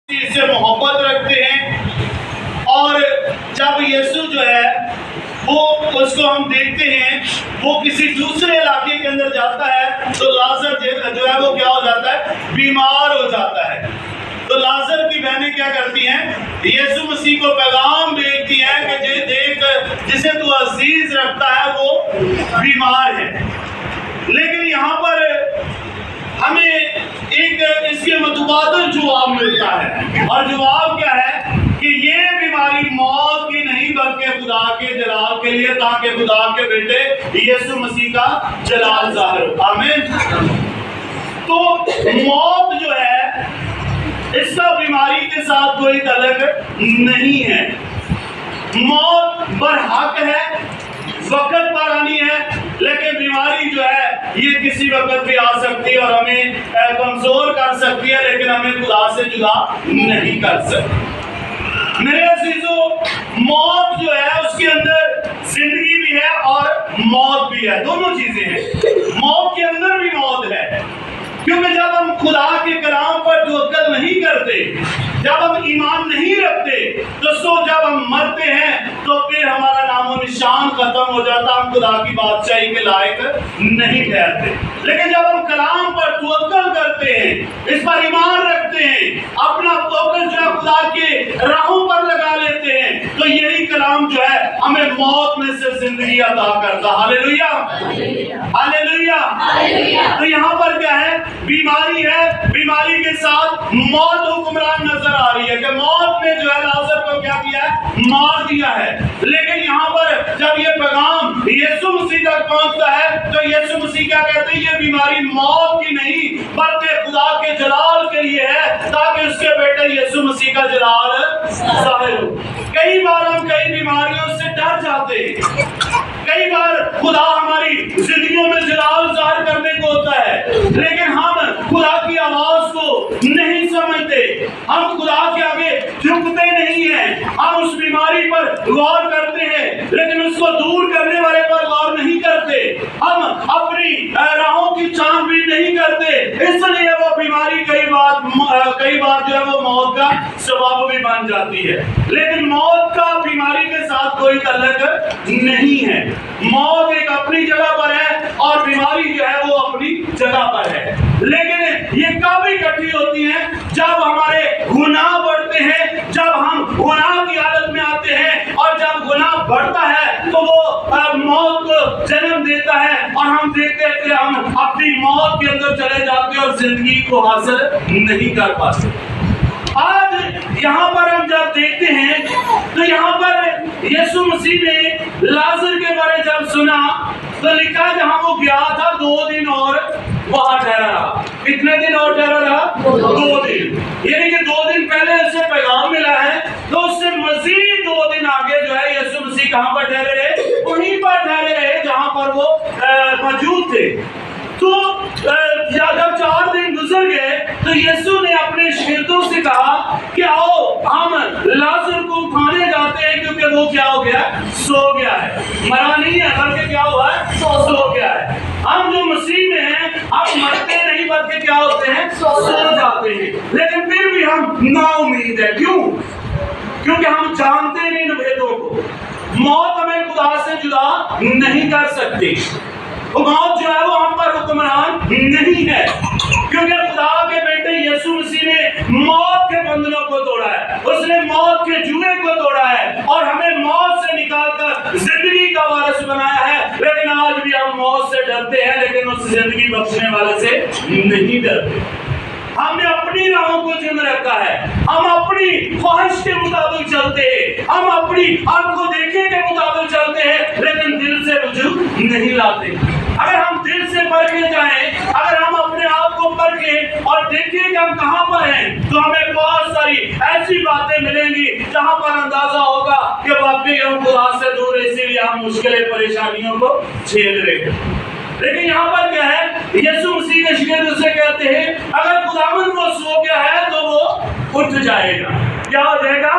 سے محبت رکھتے ہیں، اور جب یسوع جو ہے وہ اس کو ہم دیکھتے ہیں وہ کسی دوسرے علاقے کے اندر جاتا ہے تو لازر جو ہے وہ کیا ہو جاتا ہے، بیمار ہو جاتا ہے۔ تو لازر کی بہنیں کیا کرتی ہیں، یسوع مسیح کو پیغام بھیجتی ہیں کہ دیکھ جسے تو عزیز رکھتا ہے وہ بیمار ہے۔ لیکن یہاں پر ہمیں ایک اس کے متبادل جواب ملتا ہے، اور جواب کیا ہے کہ یہ بیماری موت کی نہیں بلکہ خدا کے جلال کے لیے، تاکہ خدا کے بیٹے یسوع مسیح کا جلال ظاہر ہو۔ آمین۔ تو موت جو ہے اس کا بیماری کے ساتھ کوئی تعلق نہیں ہے۔ موت برحق ہے، وقت پر آنی ہے، لیکن بیماری جو ہے یہ کسی وقت بھی آ سکتی ہے اور ہمیں کمزور کر سکتی ہے، لیکن ہمیں خدا سے جدا نہیں کر سکتی۔ میرے عزیزو، موت جو ہے اس کے اندر زندگی بھی ہے اور موت بھی ہے، دونوں چیزیں ہیں۔ موت کے اندر بھی موت ہے، کیونکہ جب ہم خدا کے کلام پر توکل نہیں کرتے، جب ہم ایمان نہیں رکھتے، دوستو جب ہم مرتے ہیں تو پھر ہمارا نام و نشان ختم ہو جاتا، ہم خدا کی بادشاہی کے لائق نہیں ٹھہرتے۔ لیکن جب ہم کلام پر توکل کرتے ہیں، اس پر ایمان رکھتے ہیں، اپنا توکل جو ہے خدا کے راہوں پر لگا لیتے ہیں، تو یہی کلام جو ہے ہمیں موت میں سے زندگی عطا کرتا۔ ہاللیلویہ، ہاللیلویہ۔ تو یہاں پر کیا ہے، بیماری ہے، بیماری کے ساتھ موت حکمران نظر آ رہی ہے کہ موت نے جو ہے لازر کو کیا کیا ہے، مار دیا ہے۔ لیکن یہاں پر جب یہ پیغام یسوع مسیح تک پہنچتا ہے تو یسوع مسیح کیا کہتے ہیں، یہ بیماری موت کی نہیں بلکہ خدا کے جلال کے لیے ہے، تاکہ اس کے بیٹے یسوع مسیح کا جلال ظاہر ہو۔ کئی بار ہم کئی بیماریوں سے ڈر جاتے ہیں، کئی بار خدا ہماری زندگیوں میں جلال ظاہر کرنے کو ہوتا ہے، لیکن ہم خدا کی آواز کو نہیں سمجھتے، ہم خدا کے آگے جھکتے نہیں ہیں، ہم اس بیماری پر غور کرتے ہیں لیکن اس کو دور کرنے والے پر غور نہیں کرتے، ہم اپنی راہوں کی چھان بھی نہیں کرتے، اس لیے وہ بیماری کئی بار جو ہے وہ موت کا سبب بھی بن جاتی ہے۔ لیکن موت کا بیماری کے ساتھ کوئی تعلق نہیں ہے۔ موت ایک اپنی جگہ پر ہے اور بیماری جو ہے وہ اپنی جگہ پر ہے، لیکن یہ کب اکٹھی ہوتی ہیں، جب ہمارے گناہ بڑھتے ہیں، جب ہم گناہ کی حالت میں آتے ہیں، اور جب گناہ بڑھتا ہے تو وہ موت کو جنم دیتا ہے، اور ہم دیکھتے ہیں کہ ہم اپنی موت کے اندر چلے جاتے ہیں اور زندگی کو حاصل نہیں کر پاتے۔ آج یہاں پر ہم جب دیکھتے ہیں تو یہاں پر یسوع مسیح نے لازر کے بارے جب سنا تو لکھا جہاں وہ گیا تھا 2 دن اور وہاں ٹھہرا رہا۔ کتنے دن اور ٹھہرا رہا؟ 2 دن، یعنی کہ 2 دن پہلے اسے پیغام ملا ہے تو اس سے مزید 2 دن آگے جو ہے یسوع مسیح کہاں پر ٹھہرے رہے؟ وہیں پر ٹھہرے رہے جہاں پر وہ موجود تھے۔ تو جب 4 دن گزر گئے تو یسوع نے اپنے شاگردوں سے کہا کہ آؤ ہم لازر کو اٹھانے جاتے ہیں، کیونکہ وہ کیا ہو گیا، سو گیا ہے، مرا نہیں ہے بلکہ کیا ہوا ہے، سو گیا ہے۔ ہم جو مسیح میں ہیں ہم مرتے نہیں بلکہ کیا ہوتے ہیں، سو جاتے ہیں، لیکن پھر بھی ہم نا امید ہے۔ کیوں؟ کیونکہ ہم جانتے نہیں ان بھیدوں کو۔ موت ہمیں خدا سے جدا نہیں کر سکتی، موت جو ہے وہ ہم پر حکمران نہیں ہے، کیونکہ خدا کے بیٹے یسوع مسیح نے موت کے بندنوں کو توڑا ہے، اس نے موت کے جوئے کو توڑا ہے اور ہمیں موت سے نکال کر زندگی کا وارث بنایا ہے۔ لیکن آج بھی ہم موت سے ڈرتے ہیں، لیکن اس زندگی بخشنے والے سے نہیں ڈرتے۔ ہم نے اپنی راہوں کو چن رکھا ہے، ہم اپنی خواہش کے مطابق چلتے ہیں، ہم اپنی آنکھوں دیکھنے کے مطابق چلتے ہیں، لیکن دل سے رجوع نہیں لاتے۔ اگر ہم دل سے پرکھے جائیں، اگر ہم اپنے آپ کو پرکھیں اور دیکھیں کہ ہم کہاں پر ہیں، تو ہمیں بہت ساری ایسی باتیں ملیں گی جہاں پر اندازہ ہوگا کہ واقعی ہم خدا سے دور ہیں، اسی لیے ہم مشکلیں پریشانیوں کو جھیل رہے ہیں۔ لیکن یہاں پر کیا ہے، یسوع مسیح کے شاگرد اسے کہتے ہیں اگر خداوند وہ سو گیا ہے تو وہ اٹھ جائے گا۔ کیا ہو جائے گا؟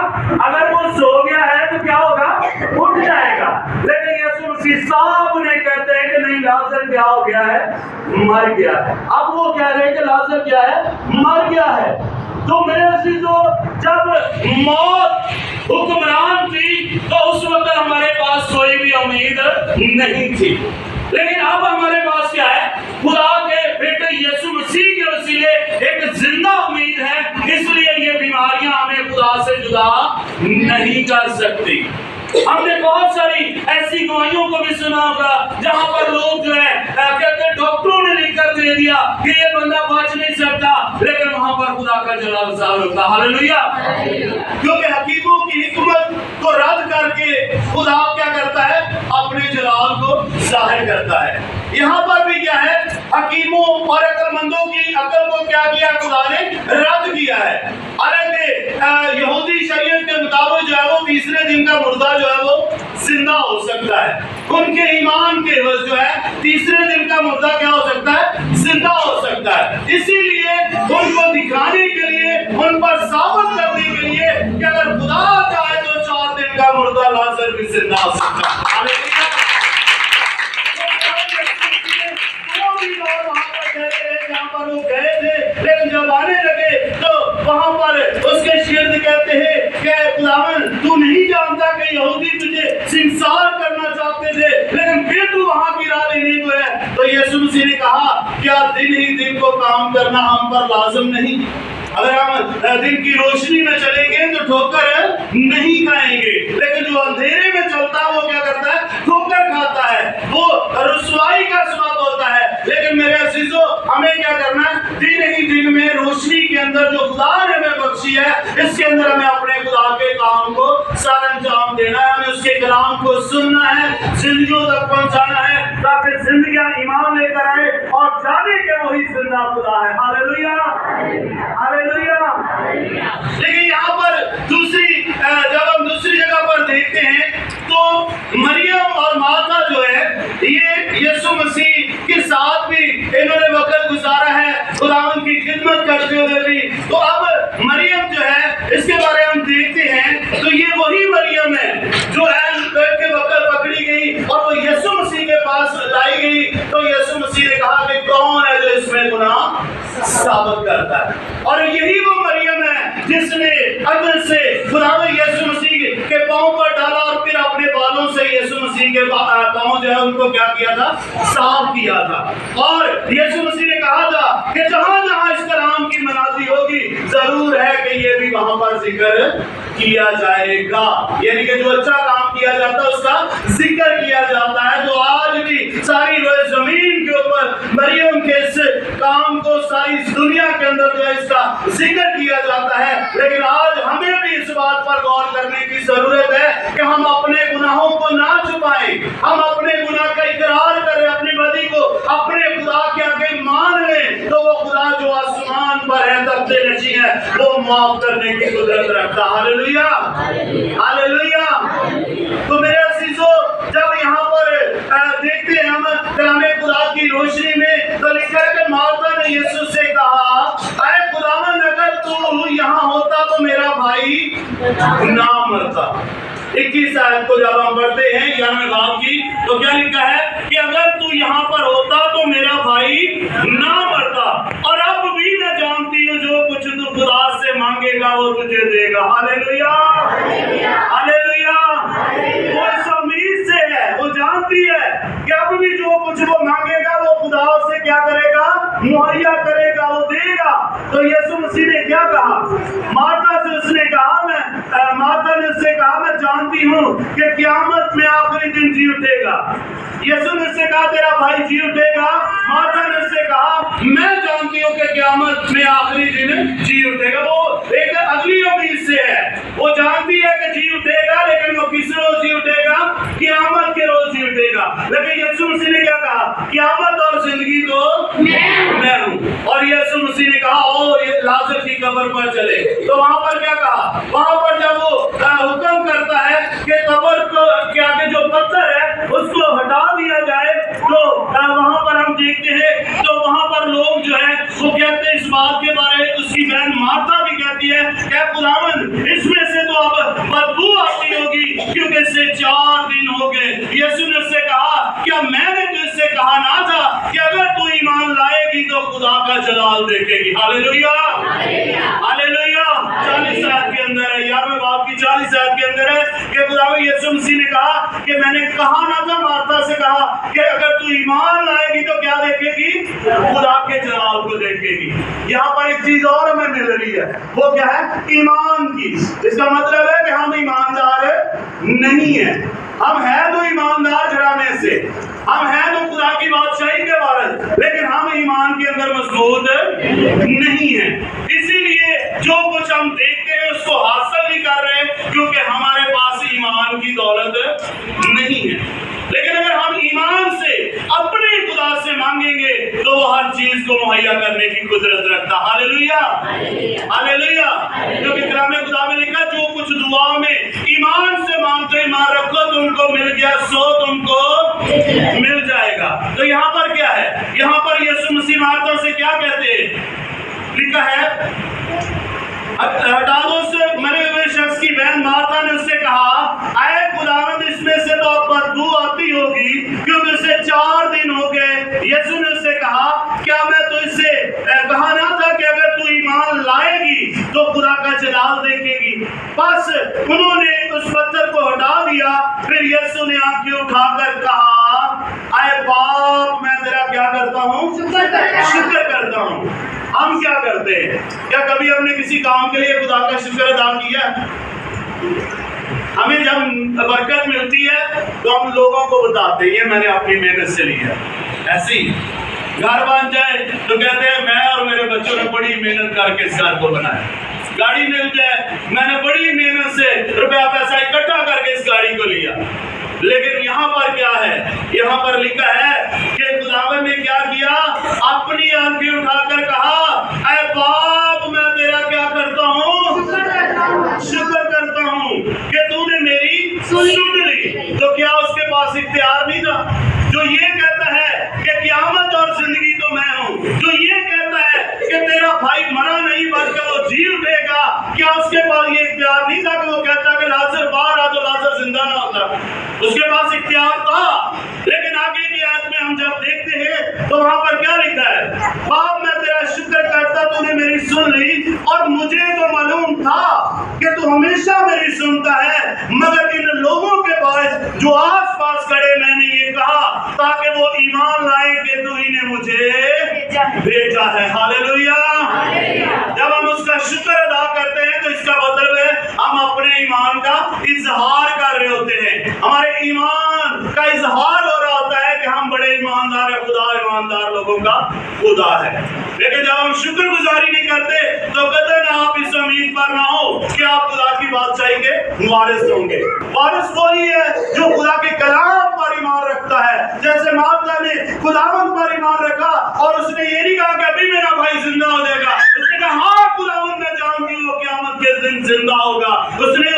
اگر وہ سو گیا ہے تو کیا ہوگا؟ اٹھ جائے گا۔ لیکن یسوع مسیح صاحب نے کہتے ہیں کہ نہیں، لازر کیا ہو گیا ہے؟ مر گیا ہے۔ اب وہ کہہ رہے ہیں کہ لازر کیا ہے؟ مر گیا ہے۔ تو میرے عزیزو، नहीं थी। लेकिन अब हमारे पास क्या है? खुदा के बेटे यीशु मसीह के वसीले एक जिंदा उम्मीद है, इसलिए ये बीमारियां हमें खुदा से जुदा नहीं कर सकती। हमने बहुत सारी ऐसी गवाहियों को भी सुना होगा जहां पर लोग जो है कहते हैं डॉक्टरों ने लिख कर दे दिया कि ये बंदा बच नहीं सकता, लेकिन वहां पर खुदा का जलाल ज़ाहिर होता। हालेलुया। क्योंकि हकीमों की हिकमत को रद्द करके खुदा क्या करता है? अपने जलाल को जाहिर करता है। यहाँ पर भी क्या है? हकीमों और अक्लमंदों की अकल को क्या किया? खुदा ने रद्द किया है। हालांकि यहूदी शरीयत के मुताबिक जो है वो तीसरे दिन का मुर्दा जो है वो जिंदा हो सकता है। उनके ईमान के एवज जो है तीसरे दिन का मुर्दा क्या हो सकता है? जिंदा हो सकता है। इसीलिए उनको दिखाने के लिए, उन पर साबित करने के लिए कि अगर खुदा चाहे तो 4 दिन का मुर्दा लाजर भी जिंदा हो सकता है। हालेलुया। जहाँ पर वो गए थे, लेकिन जब आने लगे तो वहां पर उसके शिर्द कहते हैं कि खुदावन तू नहीं जानता कि यहूदी तुझे संसार करना चाहते थे, लेकिन फिर तू वहां की राह लेने को है। तो यीशु मसीह ने कहा क्या दिन ही दिन को काम करना हम पर लाजम नहीं? अगर हम दिन की रोशनी में चलेंगे तो ठोकर नहीं खाएंगे, लेकिन जो अंधेरे में चलता है वो क्या करता है? ठोकर खाता है, वो रुसवाई का स्वाद होता है। लेकिन मेरे अजीजों, हमें क्या करना है? दिन ही दिन में रोशनी के अंदर जो खुदा ने हमें बख्शी है, इसके अंदर हमें अपने खुदा के काम को सर अंजाम देना है। हमें उसके कलाम को सुनना है, जिंदगियों तक पहुंचाना है, ताकि जिंदगियां ईमान लेकर आए और जाने के वही जिंदा खुदा है। Hallelujah, hallelujah. लेकिन यहाँ पर जब हम दूसरी जगह पर देखते हैं तो मरियम और माता जो है ये यीशु मसीह के साथ भी इन्होंने वक्त गुजारा है, खुदावंद की खिदमत करते हुए भी। तो अब मरियम जो है इसके बारे में हम देखते हैं तो ये वही मरियम है जो के वक्त पकड़ी गई और वो यीशु मसीह के पास लाई गई। तो यीशु मसीह ने कहा कि कौन है जो इसमें गुनाह साबित करता है? और यही वो मरियम है जिसने अदल से खुदावंद यीशु मसीह के पांव पर डाला और फिर अपने बालों से यीशु मसीह के पांव जो है उनको क्या किया था? साफ किया था। और यीशु मसीह ने कहा था कि जहां जहां इस कलाम की मनाजी होगी जरूर है कि ये भी वहां पर जिक्र किया जाएगा। यानी कि जो अच्छा काम किया जाता है उसका जिक्र किया जाता है। जो आज भी सारी रोए जमीन के ऊपर मरियम के इस काम को सारी दुनिया के अंदर जो है इसका जिक्र किया जाता है, लेकिन आज हमें भी इस बात पर गौर करने की जरूरत है कि हम अपने गुनाहों को ना छुपाएं, हम अपने गुनाह का इकरार करें, अपनी बदी को अपने खुदा के आगे मान लें, तो वो खुदा जो आसमान पर है तख्ते नशी है वो माफ करने की कुदरत रखता है। Hallelujah, hallelujah. तो मेरे अजीजों, जब यहाँ पर देखते हैं हम कलामे खुदा की रोशनी में तो लिखा है कि माता ने यीशु से कहा ऐ खुदावंद अगर तू यहाँ होता तो मेरा भाई ना मरता। 21 आयत को जब हम पढ़ते हैं 11वें बाब की तो क्या लिखा है कि अगर तू यहाँ पर होता तो मेरा भाई ना मरता। और अब भी मैं जानती हूँ जो कुछ तू खुदा से मांगेगा वो तुझे देगा। Hallelujah, hallelujah. वो इस उम्मीद से है, वो जानती है कि अब भी जो कुछ वो मांगेगा वो खुदा से क्या करेगा? मुहैया करेगा, वो देगा। तो यीशु मसीह ने क्या कहा? माता से उसने कहा माता ने उससे कहा मैं जानती हूँ कि क़यामत में आखिरी दिन जी उठेगा। यीशु ने उससे कहा तेरा भाई जी उठेगा। माता ने उससे कहा मैं जानती हूँ कि क़यामत में आखिरी दिन जी उठेगा। वो एक अगली उम्मीद से है, वो जानती है कि जी उठेगा, लेकिन वो किस रोज जी उठेगा? क़यामत के रोज जी उठेगा। लेकिन यीशु मसीह ने क्या कहा? क़यामत और जिंदगी तो मैं हूँ। और यीशु मसीह ने कहा ओ ये लाजर की कब्र पर चले। तो वहां पर क्या कहा? वहां पर जब वो हुक्म करता है कि कब्र को के आगे जो पत्थर है उसको हटा दिया जाए, तो वहां पर हम देखते हैं तो वहां पर लोग जो है वो कहते हैं इस बात के बारे में, उसकी बहन माता भी कहती है क्या खुदावंद इसमें से तो अब बदबू आती होगी क्योंकि इससे 4 दिन हो गए। यीशु ने उससे कहा क्या मैंने तुझसे कहा ना था कि अगर तू ईमान लाएगी तो खुदा का जलाल देखेगी। Hallelujah, hallelujah. 40 आयत के अंदर है 11वें बाब की 40 इस आयत के अंदर है कि खुदावंद यीशु मसीह ने कहा कि मैंने कहा ना था, मार्था से कहा कि अगर तू ईमान लाएगी तो क्या देखेगी? खुदा के जलाल को देखेगी। यहाँ पर एक चीज और हमें मिल रही है, वो क्या है? ईमान की। इसका मतलब है कि हम ईमानदार नहीं है। हम हैं तो ईमानदार घराने से, हम हैं तो खुदा की बादशाही के वारिस, लेकिन हम ईमान के अंदर मजबूत नहीं है। इसीलिए जो कुछ हम देखते हैं उसको हासिल नहीं कर रहे, क्योंकि हमारे पास ईमान की दौलत नहीं है। लेकिन अगर हम ईमान से अपने खुदा से मांगेंगे तो वो हर चीज को मुहैया करने की कुदरत रखता। Hallelujah, hallelujah. क्योंकि कलाम खुदा में लिखा, जो कुछ दुआ में ईमान से मांगते ईमान रखो, तुमको मिल गया सो तुमको मिल जाएगा। तो यहाँ पर क्या है? यहाँ पर यीशु मसीह मार्था से क्या कहते हैं? लिखा है, हटा दो उससे, मरे हुए शख्स की बहन मार्था ने उससे कहा, आए खुदावंद, इसमें से तो बदबू आती होगी, क्योंकि उसे 4 दिन हो गए। यीशु ने उससे कहा, क्या मैं तो इससे कहा ना था कि अगर तू ईमान लाएगी तो खुदा का जलाल देखेगी? बस उन्होंने उस पत्थर को हटा दिया। फिर यीशु ने आंखें उठाकर कहा, आए बाप, मैं तेरा क्या करता हूँ? शुक्र करता हूँ। हम क्या करते हैं? क्या कभी हमने किसी काम के लिए खुदा का शुक्र अदा किया? हमें जब बरकत मिलती है तो हम लोगों को बताते हैं, ये मैंने अपनी मेहनत से लिया। ऐसे ही घर बन जाए तो कहते हैं, मैं और मेरे बच्चों ने बड़ी मेहनत करके इस घर को बनाया। गाड़ी मिल जाए, मैंने बड़ी मेहनत से रुपया पैसा इकट्ठा करके इस गाड़ी को लिया। लेकिन यहाँ पर क्या है? यहाँ पर लिखा है कि खुदावंद ने क्या किया? अपनी आंखें उठाकर कहा, ऐ बाप, मैं तेरा क्या करता हूँ? शुक्र करता हूँ कि तूने मेरी सुन ली। तो क्या उसके पास इख्तियार नहीं था? जो ये कहता है कि क़यामत और जिंदगी तो मैं हूँ, जो ये कहता है कि तेरा भाई मरा नहीं बल्कि वो जी उठेगा, क्या उसके पास ये इख्तियार नहीं था कि वो कहता कि लाजर बाहर आ तो लाजर जिंदा ना होता? उसके पास इख्तियार था। लेकिन आगे की आयत में हम जब देखते हैं तो वहां पर क्या लिखा है? बाप, मैं तेरा शुक्र करता, तूने मेरी सुन ली, और मुझे तो मालूम था कि तू हमेशा मेरी सुनता है, मगर इन लोगों के पास जो आस पास खड़े मैंने ये कहा ताकि वो ईमान लाए कि तू ही ने मुझे भेजा है। हालेलुया। जब हम उसका शुक्र अदा करते हैं तो इसका मतलब है हम अपने ईमान का इजहार कर रहे होते हैं। हमारे ईमान का इजहार हो रहा होता है कि हम बड़े ईमानदार हैं, खुदा ईमानदार लोगों का खुदा है। लेकिन जब हम शुक्रगुजारी नहीं करते तो कतई आप इस उम्मीद पर ना हो कि आप खुदा की बादशाही के वारिस होंगे। वारिस वही है जो खुदा के कलाम पर ईमान रखता है। जैसे मार्था ने खुदावंद पर ईमान रखा और उसने ये नहीं कहा कि अभी मेरा भाई जिंदा हो जाएगा। उसने कहा, हाँ खुदावंद, मैं जानती हूँ क़यामत के दिन जिंदा होगा। उसने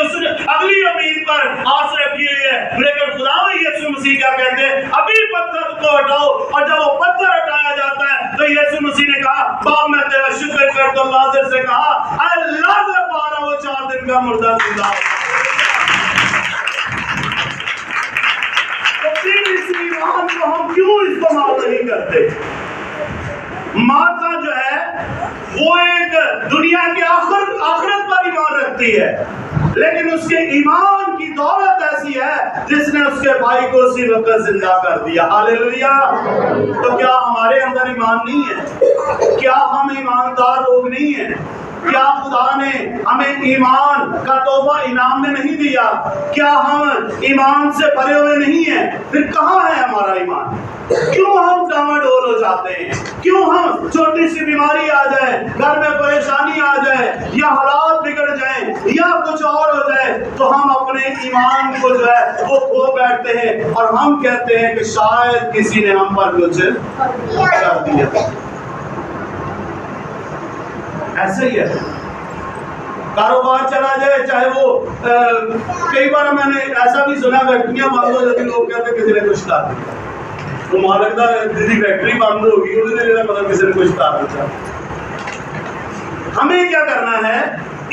अगली उम्मीद पर आस रखी हुई है। लेकिन खुदावंद यीशु मसीह क्या कहते हैं? अभी पत्थर को हटाओ। और जब वो पत्थर हटाया जाता है तो यीशु मसीह ने कहा, बाप, मैं तेरा शुक्र करता हूँ। लाजर से कहा, अरे लाजर बाहर आ, वो 4 दिन का मुर्दा जिंदा हो। तो फिर इस ईमान को हम क्यों इस्तेमाल नहीं करते? मार्था जो है वो एक दुनिया की आखिरत पर ईमान रखती है, लेकिन उसके ईमान की दौलत ऐसी है जिसने उसके भाई को उसी वक्त जिंदा कर दिया। हालेलुया। तो क्या हमारे अंदर ईमान नहीं है? क्या हम ईमानदार लोग नहीं हैं? क्या खुदा ने हमें ईमान का तोहफा इनाम में नहीं दिया? क्या हम ईमान से भरे हुए नहीं हैं? फिर कहाँ है हमारा ईमान? क्यों हम डामाडोल हो जाते हैं? क्यों हम छोटी सी बीमारी आ जाए, घर में परेशानी आ जाए, या हालात बिगड़ जाए, या कुछ और हो जाए तो हम अपने ईमान को जो है वो खो बैठते हैं और हम कहते हैं कि शायद किसी ने हम पर कुछ कर दिया। ऐसे ही है, कारोबार चला जाए, चाहे वो कई बार मैंने ऐसा भी सुना, फैक्ट्रियां बंद हो जाती, लोग कहते किसी ने कुछ कर दिया। तो वहां लगता है जिसकी फैक्ट्री बंद होगी उसने मतलब किसी ने कुछ कर दिया। हमें क्या करना है?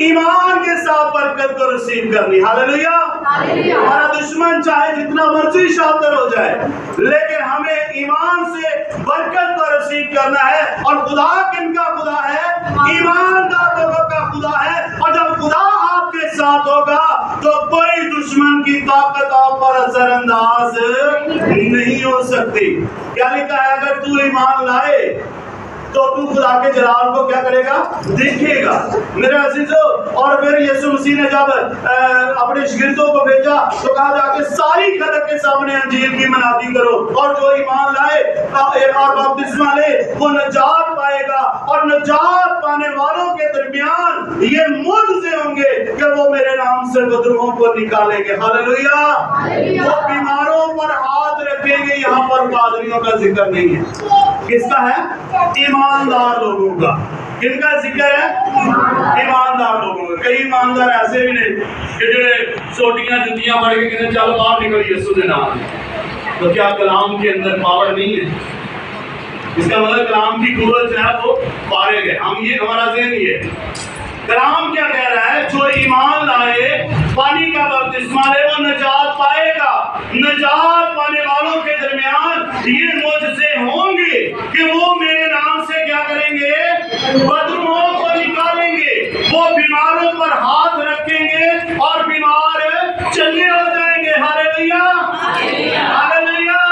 ईमान के साथ बरकत को रिसीव करनी। हालेलुया। हमारा दुश्मन चाहे जितना मर्जी शातिर हो जाए, लेकिन हमें ईमान से बरकत को रिसीव करना है। और खुदा किनका खुदा है? ईमानदार लोगों का खुदा है। और जब खुदा आपके साथ होगा तो طاقت آپ پر اثر انداز نہیں ہو سکتی۔ کیا لکھا ہے؟ اگر تو ایمان لائے تو تو خدا کے جلال کو کیا کرے گا؟ دیکھے گا۔ میرے عزیزو، اور پھر یسوع مسیح نے جب اپنے شاگردوں کو بھیجا تو کہا جا کے ساری خلق کے سامنے انجیل کی منادی کرو، اور جو ایمان لائے اور بپتسمہ لے وہ نجات پائے گا، اور نجات پانے والوں کے درمیان یہ معجزے ہوں گے کہ وہ میرے نام سے بدروہوں کو نکالیں گے۔ ہاللویا! وہ بیماروں پر ہاتھ رکھیں گے۔ یہاں پر پادریوں کا ذکر نہیں ہے، کس کا ہے؟ ایماندار لوگوں کا۔ کن کا ذکر ہے؟ ایماندار لوگوں کا۔ کئی ایماندار ایسے بھی نہیں کہ جو چھوٹیاں جتیاں پڑھ کے کہتے ہیں چلو باہر نکل یسوع کے نام۔ تو کیا کلام کے اندر پاور نہیں ہے؟ اس کا مطلب کلام کی قوت جو ہے وہ فارغ ہے۔ ہمارا ذہن یہ ہے، کلام کیا کہہ رہا ہے؟ جو ایمان لائے، پانی کا بپتسمہ لے، وہ نجات پائے گا۔ نجات پانے والوں کے درمیان یہ معجزے ہوں گے کہ وہ میرے نام سے کیا کریں گے؟ بدروہوں کو نکالیں گے، وہ بیماروں پر ہاتھ رکھیں گے اور بیمار چنگے ہو جائیں گے۔ ہاللویا! ہاللویا!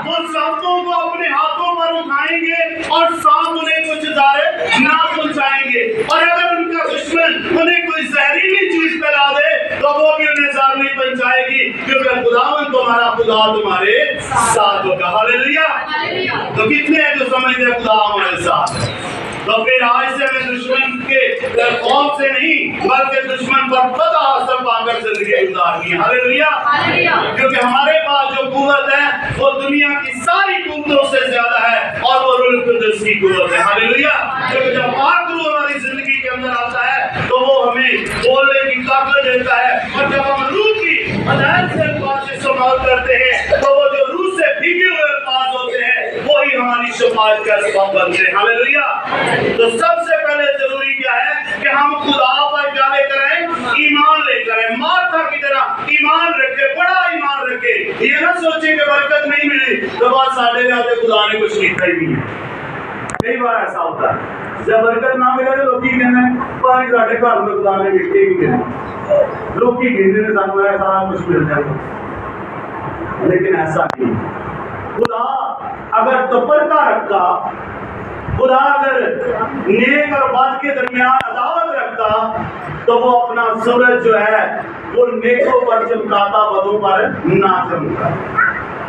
وہ سانپوں کو اپنے ہاتھوں پر اٹھائیں گے اور سانپ انہیں کچھ ضرر نہ پہنچائیں گے، اور اگر ان کا دشمن انہیں کوئی زہریلی چیز پھیلا دے تو وہ بھی انہیں ضرر نہیں پہنچائے گی، کیونکہ خداوند تمہارا خدا تمہارے ساتھ ہوگا۔ ہاللویا! تو کتنے ہیں جو سمجھتے ہیں خدا ہمارے ساتھ ہے؟ تو پھر آج سے ہمیں دشمن کے خوف سے نہیں بلکہ دشمن پر فتح حاصل پا کر زندگی گزارنی ہے۔ ہاللویا! کیونکہ ہمارے پاس جو قوت ہے وہ دنیا کی ساری قوتوں سے زیادہ ہے، اور وہ روح القدس کی قوت ہے۔ ہاللویا! کیونکہ جب پاک روح ہماری زندگی کے اندر آتا ہے تو وہ ہمیں بولنے کی طاقت دیتا ہے، اور جب ہم روح کی ہدایت سے الفاظ استعمال کرتے ہیں تو وہ جو روح سے بھیگے ہوئے الفاظ ہوتے ہیں وہی ہماری شفاعت کا سبب بنتے ہیں۔ ہاللویا! تو سب سے پہلے ضروری کیا ہے کہ ہم خدا پر کیا لے کر آئیں؟ ایمان لے کر آئیں۔ مارتھا کی طرح ایمان رکھے، بڑا ایمان رکھے۔ یہ نہ سوچیں کہ برکت نہیں ملی تو بات ساڑھے جاتے خدا نے کچھ لکھا ہی نہیں ہے۔ کئی بار ایسا ہوتا ہے، جب برکت نہ ملے تو لوگ کہتے ہیں پانی ساڑھے گھر میں خدا نے لکھے ہی نہیں، لوگ کی کہتے ہیں سانو ہے سارا کچھ مل جائے گا، لیکن ایسا نہیں۔ خدا اگر تفرقہ رکھتا، خدا اگر نیک اور بد کے درمیان عداوت رکھتا تو وہ اپنا سورج جو ہے وہ نیکوں پر چمکاتا، بدوں پر نہ چمکا۔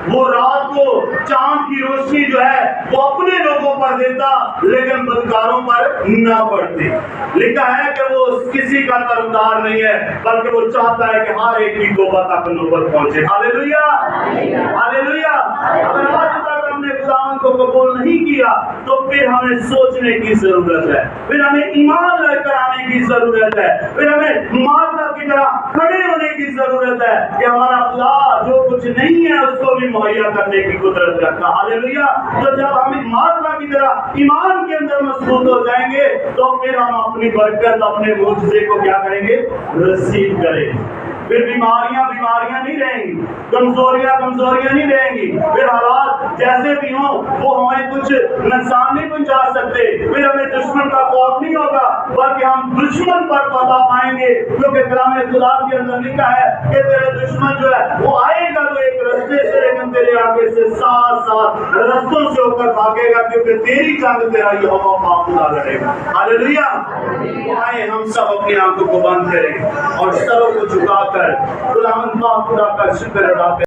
وہ رات کو چاند کی روشنی جو ہے وہ اپنے لوگوں پر دیتا لیکن بدکاروں پر نہ پڑتی۔ لکھا ہے کہ وہ کسی کا طرفدار نہیں ہے بلکہ وہ چاہتا ہے کہ ہر ایک کی توبہ تک نوبت پہنچے۔ ہاللویا! ہاللویا! اگر آج تک ہم نے خداوند کو قبول نہیں کیا تو پھر ہمیں سوچنے کی ضرورت ہے، پھر ہمیں ایمان لے کر آنے کی ضرورت ہے، پھر ہمیں مارتھا کی طرح کھڑے ہونے کی ضرورت ہے کہ ہمارا خدا جو کچھ نہیں ہے اس کو بھی مہیا کرنے کی قدرت رکھتا۔ ہاللویا! تو جب ہم مارتھا کی طرح ایمان کے اندر مضبوط ہو جائیں گے تو پھر ہم اپنی برکت، اپنے معجزے کو کیا کریں گے؟ رسید کریں گے۔ پھر بیماریاں نہیں رہیں گی، کمزوریاں نہیں رہیں گی، پھر حالات جیسے بھی ہوں وہ ہمیں کچھ نقصان نہیں پہنچا سکتے، پھر ہمیں دشمن کا خوف نہیں ہوگا بلکہ ہم دشمن پر فتح پائیں گے، کیونکہ کلام خدا کے اندر لکھا ہے کہ تیرے دشمن جو ہے وہ آئے گا تو ایک رستے سے لیکن تیرے آگے سے 7 رستوں سے ہو کر بھاگے گا، کیونکہ تیری جنگ تیرا یہوہ پاک خدا لڑے گا۔ ہاللویا! آئے ہم سب اپنی آنکھوں کو بند کریں اور سروں کو جھکا کر خداوند پاک خدا کا شکر ادا کریں۔